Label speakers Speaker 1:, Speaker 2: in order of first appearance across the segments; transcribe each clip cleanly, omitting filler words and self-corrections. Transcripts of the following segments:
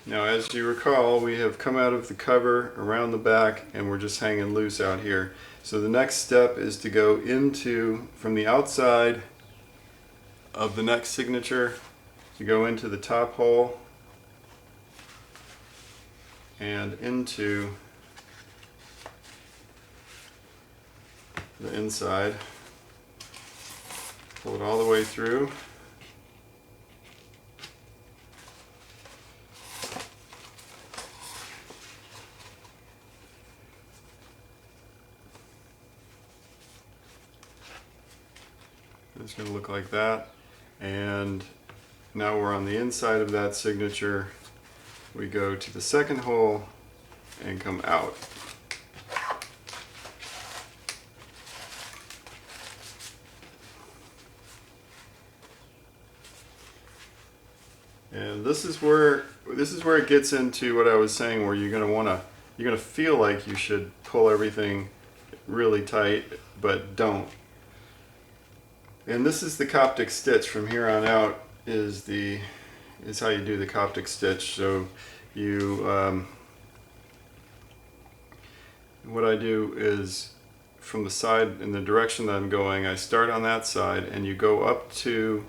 Speaker 1: Now, as you recall, we have come out of the cover around the back and we're just hanging loose out here. So the next step is to go into, from the outside of the next signature, to go into the top hole and into the inside. Pull it all the way through. It's going to look like that. And now we're on the inside of that signature. We go to the second hole and come out. And this is where it gets into what I was saying, where you're gonna feel like you should pull everything really tight, but don't. And this is the Coptic stitch. From here on out is how you do the Coptic stitch. So you what I do is, from the side in the direction that I'm going, I start on that side and you go up to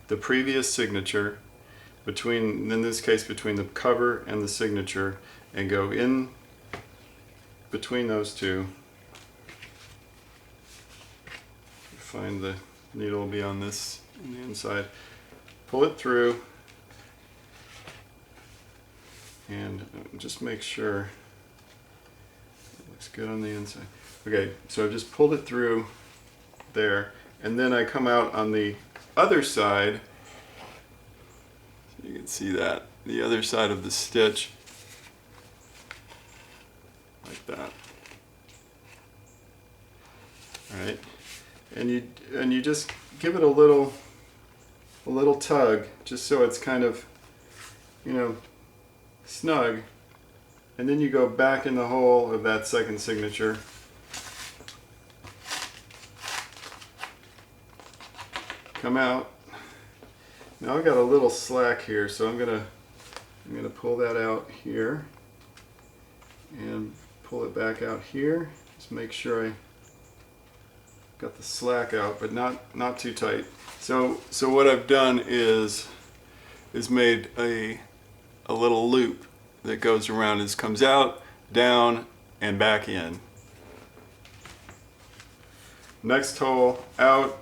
Speaker 1: the previous signature, between, in this case, between the cover and the signature, and go in between those two. Find the needle will be on this, on the inside. Pull it through and just make sure it looks good on the inside. Okay, so I've just pulled it through there, and then I come out on the other side. So you can see that, the other side of the stitch, like that. All right, and you just give it a little tug, just so it's kind of, you know, snug, and then you go back in the hole of that second signature. Come out. Now I've got a little slack here, so I'm gonna pull that out here and pull it back out here. Just make sure I got the slack out, but not too tight. So what I've done is made a little loop that goes around. It comes out, down, and back in. Next hole, out.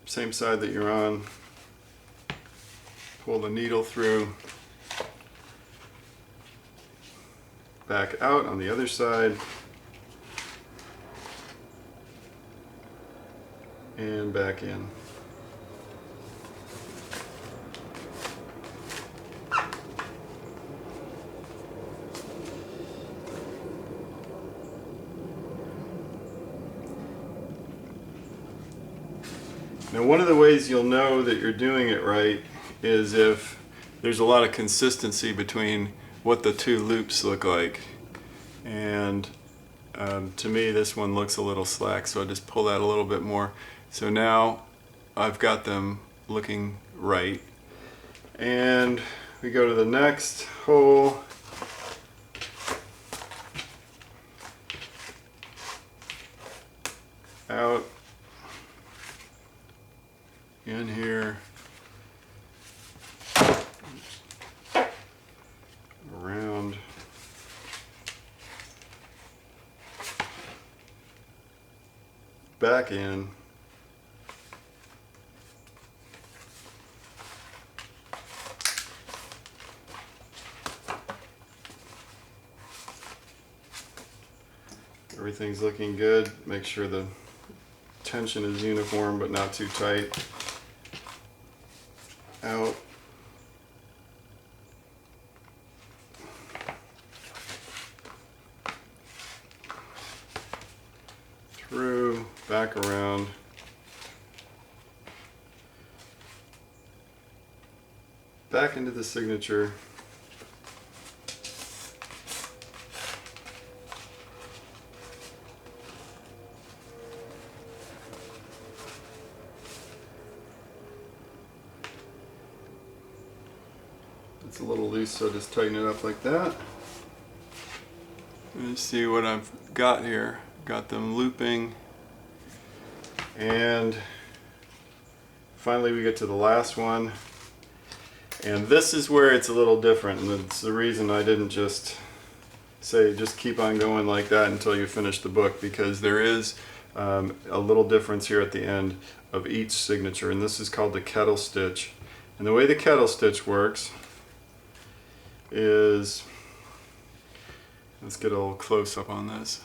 Speaker 1: Same side that you're on. Pull the needle through. Back out on the other side. And back in. Now, one of the ways you'll know that you're doing it right is if there's a lot of consistency between what the two loops look like. And to me, this one looks a little slack, so I just pull that a little bit more. So now I've got them looking right. And we go to the next hole. Out. In here. Around. Back in. Everything's looking good. Make sure the tension is uniform but not too tight. Out. Through, back around. Back into the signature. It's a little loose, so just tighten it up like that. Let's see what I've got here. Got them looping. And finally we get to the last one. And this is where it's a little different, and it's the reason I didn't just say just keep on going like that until you finish the book, because there is a little difference here at the end of each signature, and this is called the kettle stitch. And the way the kettle stitch works is, let's get a little close up on this.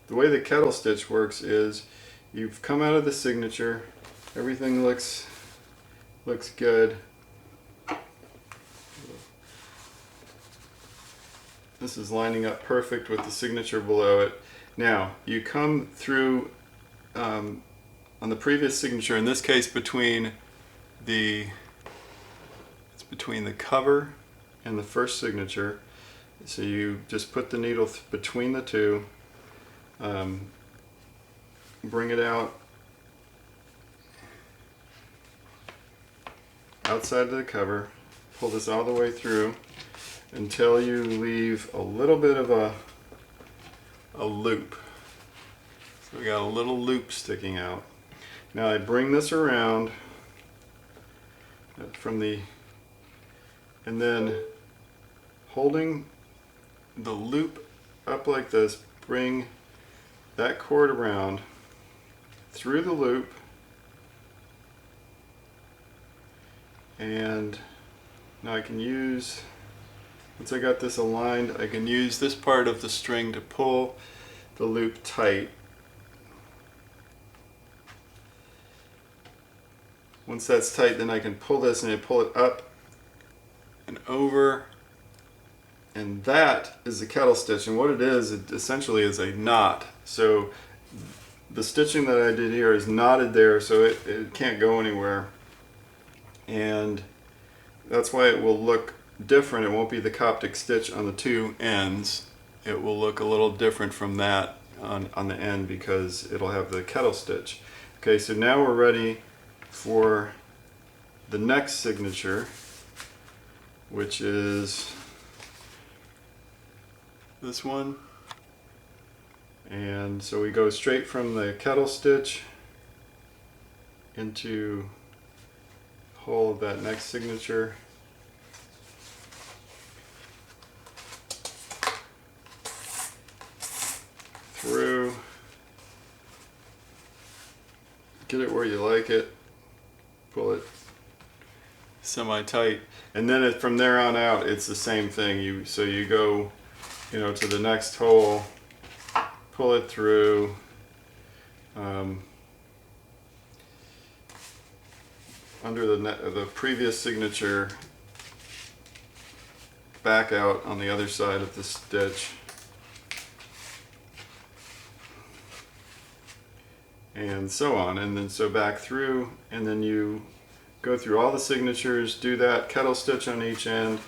Speaker 1: The way the kettle stitch works is you've come out of the signature, everything looks good. This is lining up perfect with the signature below it. Now, you come through on the previous signature, in this case between the cover and the first signature. So you just put the needle between the two, bring it out outside of the cover, pull this all the way through until you leave a little bit of a loop. So we got a little loop sticking out. Now I bring this around and then holding the loop up like this, bring that cord around through the loop, and now I can use, once I got this aligned, I can use this part of the string to pull the loop tight. Once that's tight, then I can pull this and I pull it up and over, and that is the kettle stitch. And what it essentially is a knot. So the stitching that I did here is knotted there, so it can't go anywhere, and that's why it will look different. It won't be the Coptic stitch on the two ends. It will look a little different from that on the end, because it'll have the kettle stitch. Okay, so now we're ready for the next signature, which is this one. And so we go straight from the kettle stitch into the hole of that next signature. Through, get it where you like it, pull it semi-tight, and then from there on out it's the same thing. So you go, to the next hole, pull it through, under the previous signature, back out on the other side of the stitch, and so on, and then so back through, and then you go through all the signatures, do that kettle stitch on each end,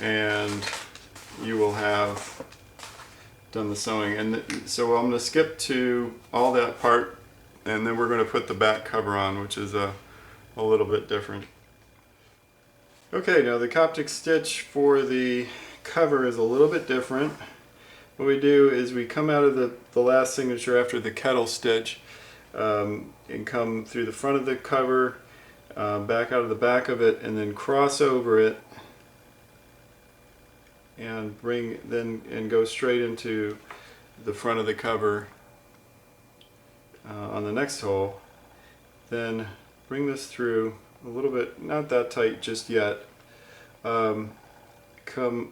Speaker 1: and you will have done the sewing. And so I'm going to skip to all that part, and then we're going to put the back cover on, which is a little bit different. Okay, now the Coptic stitch for the cover is a little bit different. What we do is we come out of the last signature after the kettle stitch, and come through the front of the cover, back out of the back of it, and then cross over it, and go straight into the front of the cover on the next hole. Then bring this through a little bit, not that tight just yet. Comes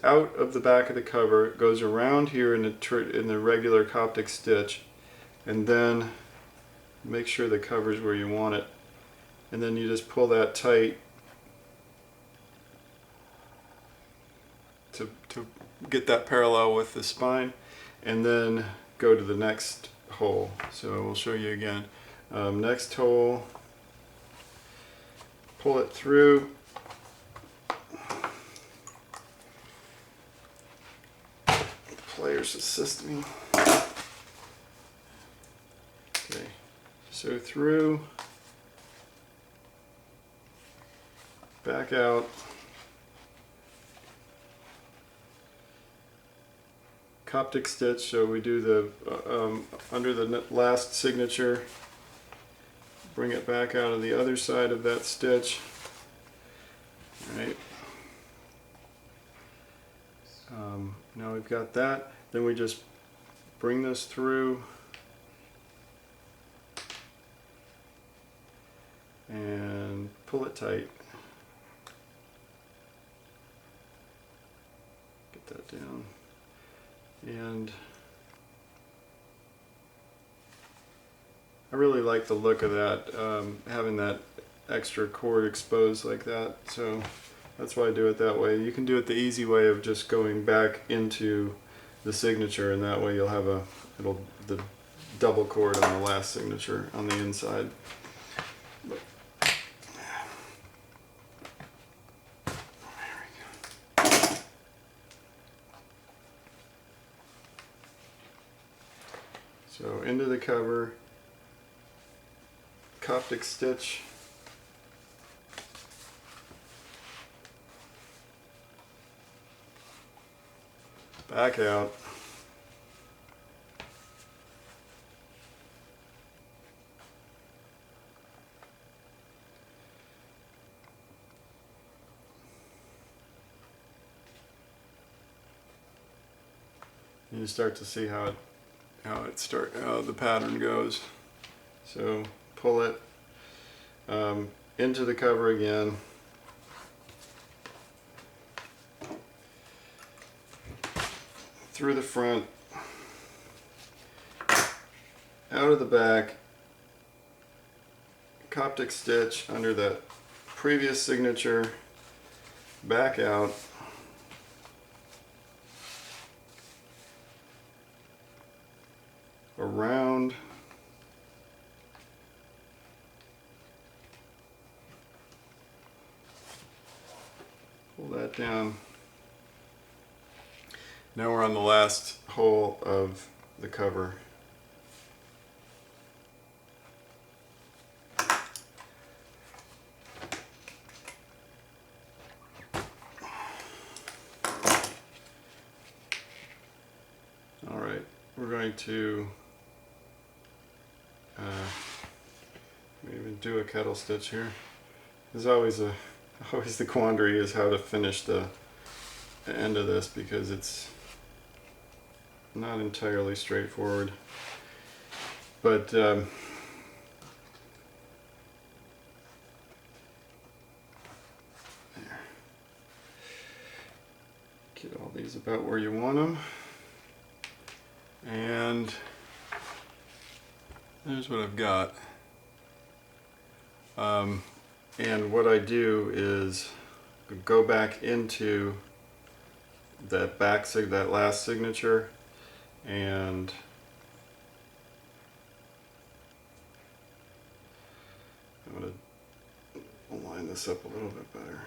Speaker 1: out of the back of the cover, goes around here in the regular Coptic stitch, and then make sure the cover's where you want it, and then you just pull that tight to get that parallel with the spine, and then go to the next hole. So we'll show you again. Next hole, pull it through, players assist me. Okay, so through, back out. Coptic stitch, so we do the under the last signature, bring it back out of the other side of that stitch. All right. Now we've got that, then we just bring this through and pull it tight. Get that down. And I really like the look of that, having that extra cord exposed like that, so that's why I do it that way. You can do it the easy way of just going back into the signature, and that way you'll have the double cord on the last signature on the inside. But, so into the cover, Coptic stitch, back out, and you start to see how the pattern goes. So pull it into the cover again, through the front, out of the back, Coptic stitch under that previous signature, back out, around, pull that down. Now we're on the last hole of the cover. All right, we're going to even do a kettle stitch here. There's always the quandary is how to finish the end of this, because it's not entirely straightforward. But there. Get all these about where you want them. And there's what I've got. And what I do is go back into that that last signature, and I'm going to line this up a little bit better.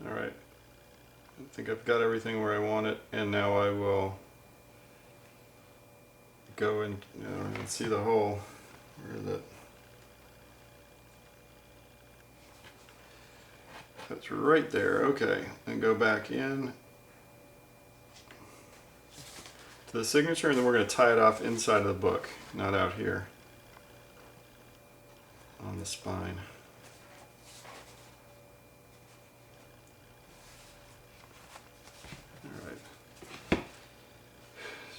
Speaker 1: Alright, I think I've got everything where I want it, and now I will go and see the hole. Where is it? That's right there. Okay, and go back in to the signature, and then we're going to tie it off inside of the book, not out here on the spine.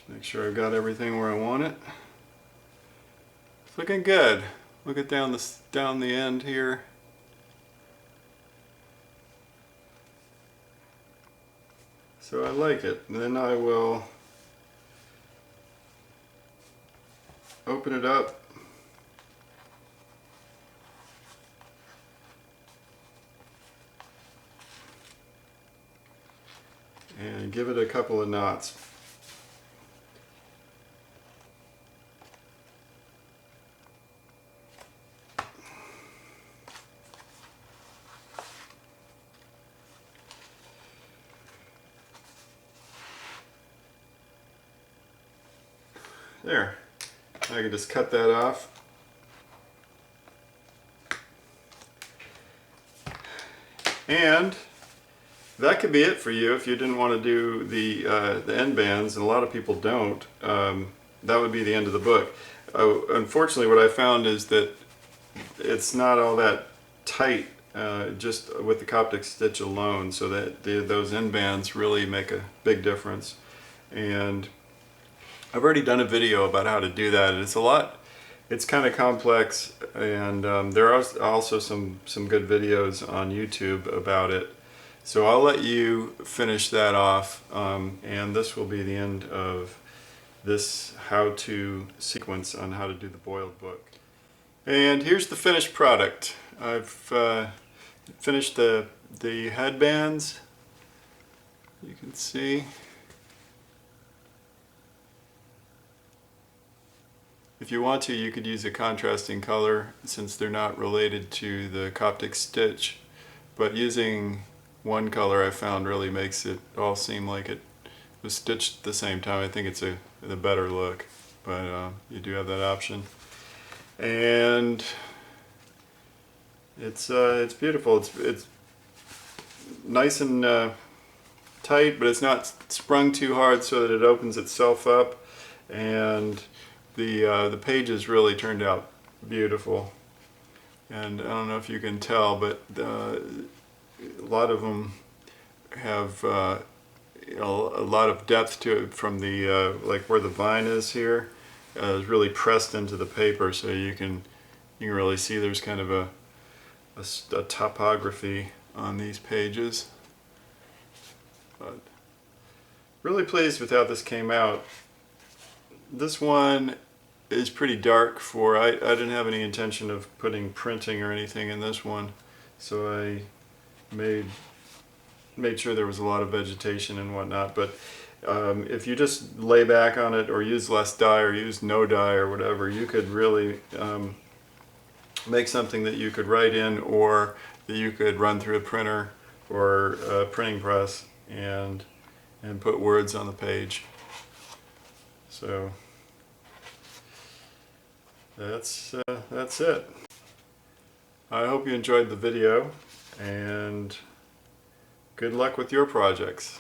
Speaker 1: Make sure I've got everything where I want it. It's looking good. Look at down the end here. So I like it. And then I will open it up. give it a couple of knots. There, I can just cut that off. And that could be it for you if you didn't want to do the end bands, and a lot of people don't. That would be the end of the book. Unfortunately, what I found is that it's not all that tight just with the Coptic stitch alone, so that those end bands really make a big difference. And I've already done a video about how to do that, and it's kind of complex, and there are also some good videos on YouTube about it. So I'll let you finish that off, and this will be the end of this how-to sequence on how to do the boiled book. And here's the finished product. I've finished the headbands, you can see. If you want to, you could use a contrasting color since they're not related to the Coptic stitch, but using one color I found really makes it all seem like it was stitched at the same time. I think it's the better look, but you do have that option. And it's beautiful. It's nice and tight, but it's not sprung too hard so that it opens itself up, and the pages really turned out beautiful. And I don't know if you can tell, but a lot of them have a lot of depth to it from the like where the vine is here is really pressed into the paper, so you can really see there's kind of a topography on these pages. But really pleased with how this came out. This one is pretty dark for, I didn't have any intention of putting printing or anything in this one, so I made sure there was a lot of vegetation and whatnot. But if you just lay back on it or use less dye or use no dye or whatever, you could really make something that you could write in, or that you could run through a printer or a printing press and put words on the page. So that's it. I hope you enjoyed the video, and good luck with your projects.